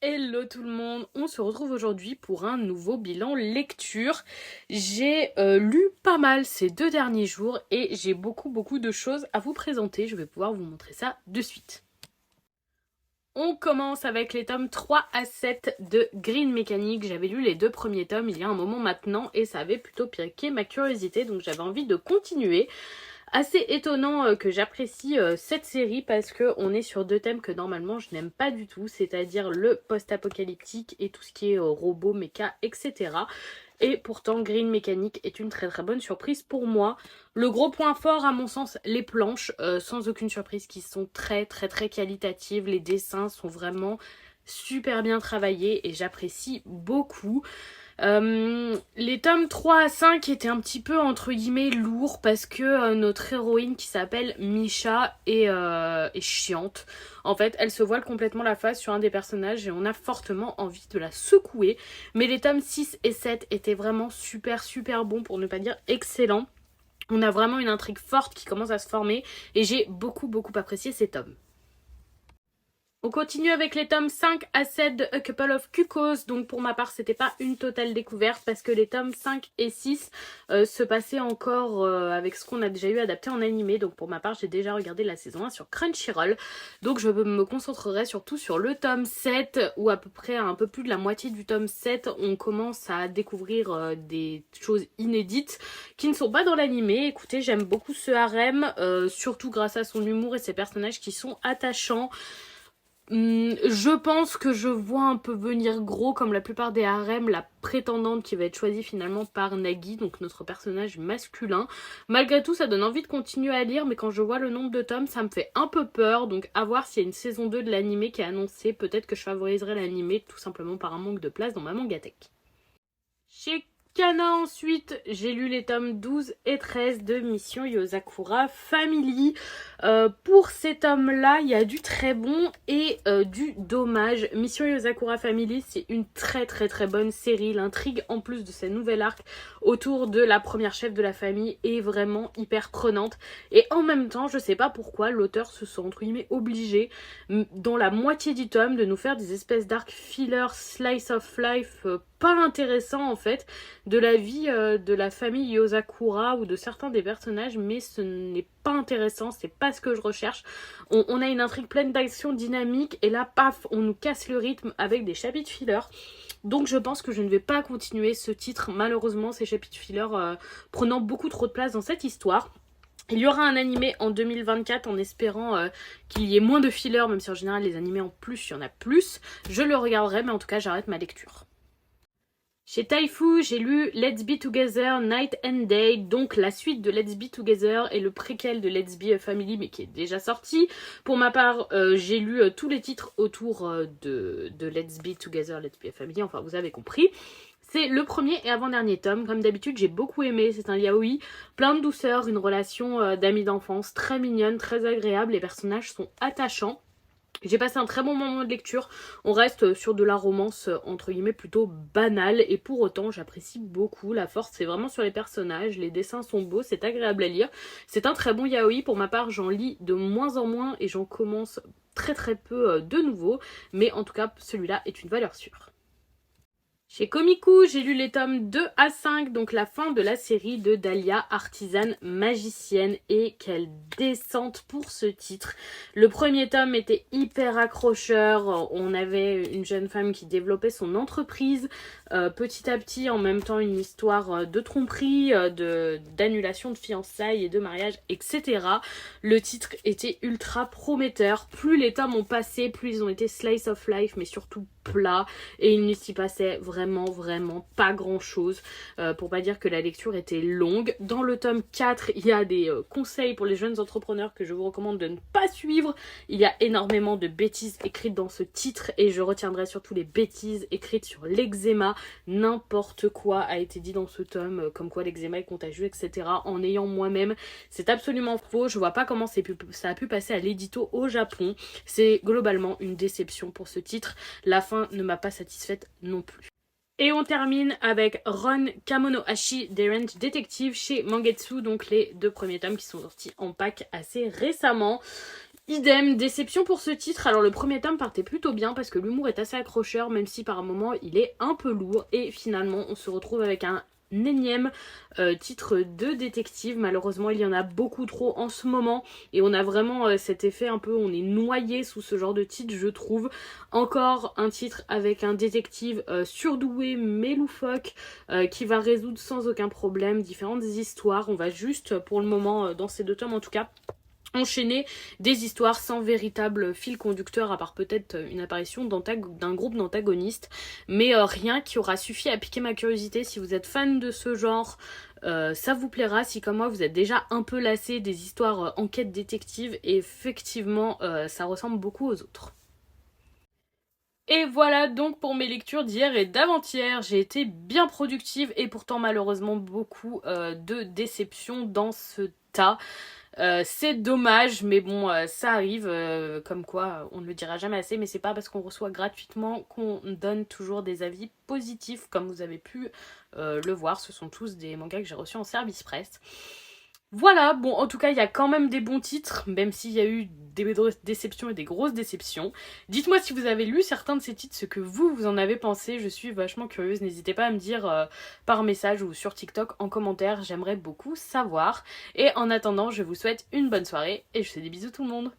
Hello tout le monde, on se retrouve aujourd'hui pour un nouveau bilan lecture. J'ai lu pas mal ces 2 derniers jours et j'ai beaucoup de choses à vous présenter. Je vais pouvoir vous montrer ça de suite. On commence avec les tomes 3 à 7 de Green Mechanic. J'avais lu les 2 premiers tomes il y a un moment maintenant et ça avait plutôt piqué ma curiosité, donc j'avais envie de continuer. Assez étonnant que j'apprécie cette série parce que on est sur 2 thèmes que normalement je n'aime pas du tout, c'est-à-dire le post-apocalyptique et tout ce qui est robot, méca, etc. Et pourtant Green Mechanic est une très bonne surprise pour moi. Le gros point fort à mon sens, les planches, sans aucune surprise, qui sont très qualitatives. Les dessins sont vraiment super bien travaillés et j'apprécie beaucoup. Les tomes 3 à 5 étaient un petit peu entre guillemets lourds parce que notre héroïne qui s'appelle Misha est chiante. En fait, elle se voile complètement la face sur un des personnages et on a fortement envie de la secouer. Mais les tomes 6 et 7 étaient vraiment super bons, pour ne pas dire excellents. On a vraiment une intrigue forte qui commence à se former et j'ai beaucoup apprécié ces tomes. On continue avec les tomes 5 à 7 de A Couple of Cuckoos. Donc pour ma part, c'était pas une totale découverte parce que les tomes 5 et 6 se passaient encore avec ce qu'on a déjà eu adapté en animé. Donc pour ma part, j'ai déjà regardé la saison 1 sur Crunchyroll. Donc je me concentrerai surtout sur le tome 7 où à peu près un peu plus de la moitié du tome 7, on commence à découvrir des choses inédites qui ne sont pas dans l'animé. Écoutez, j'aime beaucoup ce harem, surtout grâce à son humour et ses personnages qui sont attachants. Je pense que je vois un peu venir gros, comme la plupart des harems, la prétendante qui va être choisie finalement par Nagi, donc notre personnage masculin. Malgré tout, ça donne envie de continuer à lire, mais quand je vois le nombre de tomes, ça me fait un peu peur. Donc à voir s'il y a une saison 2 de l'animé qui est annoncée. Peut-être que je favoriserai l'animé tout simplement par un manque de place dans ma mangatech. Chez Kana ensuite, j'ai lu les tomes 12 et 13 de Mission Yozakura Family. Pour ces tomes-là, il y a du très bon et du dommage. Mission Yozakura Family, c'est une très bonne série. L'intrigue, en plus de ce nouvel arc autour de la première chef de la famille, est vraiment hyper prenante. Et en même temps, je sais pas pourquoi, l'auteur se sent entre guillemets obligé, dans la moitié du tome, de nous faire des espèces d'arcs filler, slice of life, pas intéressant en fait, de la vie de la famille Yozakura ou de certains des personnages, mais ce n'est pas intéressant, c'est pas ce que je recherche. On a une intrigue pleine d'action dynamique et là, paf, on nous casse le rythme avec des chapitres filler. Donc je pense que je ne vais pas continuer ce titre, malheureusement, ces chapitres filler prenant beaucoup trop de place dans cette histoire. Il y aura un animé en 2024 en espérant qu'il y ait moins de filler, même si en général les animés en plus, il y en a plus. Je le regarderai, mais en tout cas, j'arrête ma lecture. Chez Taifu, j'ai lu Let's Be Together Night and Day, donc la suite de Let's Be Together et le préquel de Let's Be a Family, mais qui est déjà sorti. Pour ma part, j'ai lu tous les titres autour de Let's Be Together, Let's Be a Family, enfin vous avez compris. C'est le premier et avant-dernier tome. Comme d'habitude, j'ai beaucoup aimé. C'est un yaoi plein de douceur, une relation d'amis d'enfance très mignonne, très agréable. Les personnages sont attachants. J'ai passé un très bon moment de lecture. On reste sur de la romance entre guillemets plutôt banale et pour autant j'apprécie beaucoup. La force c'est vraiment sur les personnages, les dessins sont beaux, c'est agréable à lire. C'est un très bon yaoi. Pour ma part, j'en lis de moins en moins et j'en commence très peu de nouveau, mais en tout cas celui-là est une valeur sûre. Chez Komiku, j'ai lu les tomes 2 à 5, donc la fin de la série de Dahlia, artisane magicienne, et quelle descente pour ce titre. Le premier tome était hyper accrocheur, on avait une jeune femme qui développait son entreprise petit à petit, en même temps une histoire de tromperie, d'annulation de fiançailles et de mariage, etc. Le titre était ultra prometteur, plus les tomes ont passé, plus ils ont été slice of life, mais surtout plats, et il ne s'y passait vraiment pas grand chose, pour pas dire que la lecture était longue. Dans le tome 4, il y a des conseils pour les jeunes entrepreneurs que je vous recommande de ne pas suivre. Il y a énormément de bêtises écrites dans ce titre et je retiendrai surtout les bêtises écrites sur l'eczéma. N'importe quoi a été dit dans ce tome, comme quoi l'eczéma est contagieux, etc. En ayant moi-même, c'est absolument faux. Je vois pas comment ça a pu passer à l'édito au Japon. C'est globalement une déception pour ce titre. La fin ne m'a pas satisfaite non plus. Et on termine avec Ron Kamonohashi Deranged Detective chez Mangetsu, donc les 2 premiers tomes qui sont sortis en pack assez récemment. Idem, déception pour ce titre. Alors le premier tome partait plutôt bien parce que l'humour est assez accrocheur, même si par moments il est un peu lourd. Et finalement on se retrouve avec un énième titre de détective. Malheureusement il y en a beaucoup trop en ce moment et on a vraiment cet effet un peu, on est noyé sous ce genre de titre, je trouve. Encore un titre avec un détective surdoué mais loufoque qui va résoudre sans aucun problème différentes histoires. On va juste pour le moment dans ces deux tomes en tout cas enchaîner des histoires sans véritable fil conducteur, à part peut-être une apparition d'un groupe d'antagonistes, mais rien qui aura suffi à piquer ma curiosité. Si vous êtes fan de ce genre, ça vous plaira. Si comme moi vous êtes déjà un peu lassé des histoires enquête détective, effectivement ça ressemble beaucoup aux autres. Et voilà donc pour mes lectures d'hier et d'avant-hier. J'ai été bien productive et pourtant malheureusement beaucoup de déceptions dans ce tas. C'est dommage, mais bon, ça arrive, comme quoi on ne le dira jamais assez, mais c'est pas parce qu'on reçoit gratuitement qu'on donne toujours des avis positifs, comme vous avez pu le voir, ce sont tous des mangas que j'ai reçus en service presse. Voilà, bon, en tout cas, il y a quand même des bons titres, même s'il y a eu des déceptions et des grosses déceptions. Dites-moi si vous avez lu certains de ces titres, ce que vous en avez pensé. Je suis vachement curieuse. N'hésitez pas à me dire par message ou sur TikTok en commentaire. J'aimerais beaucoup savoir. Et en attendant, je vous souhaite une bonne soirée et je vous fais des bisous tout le monde.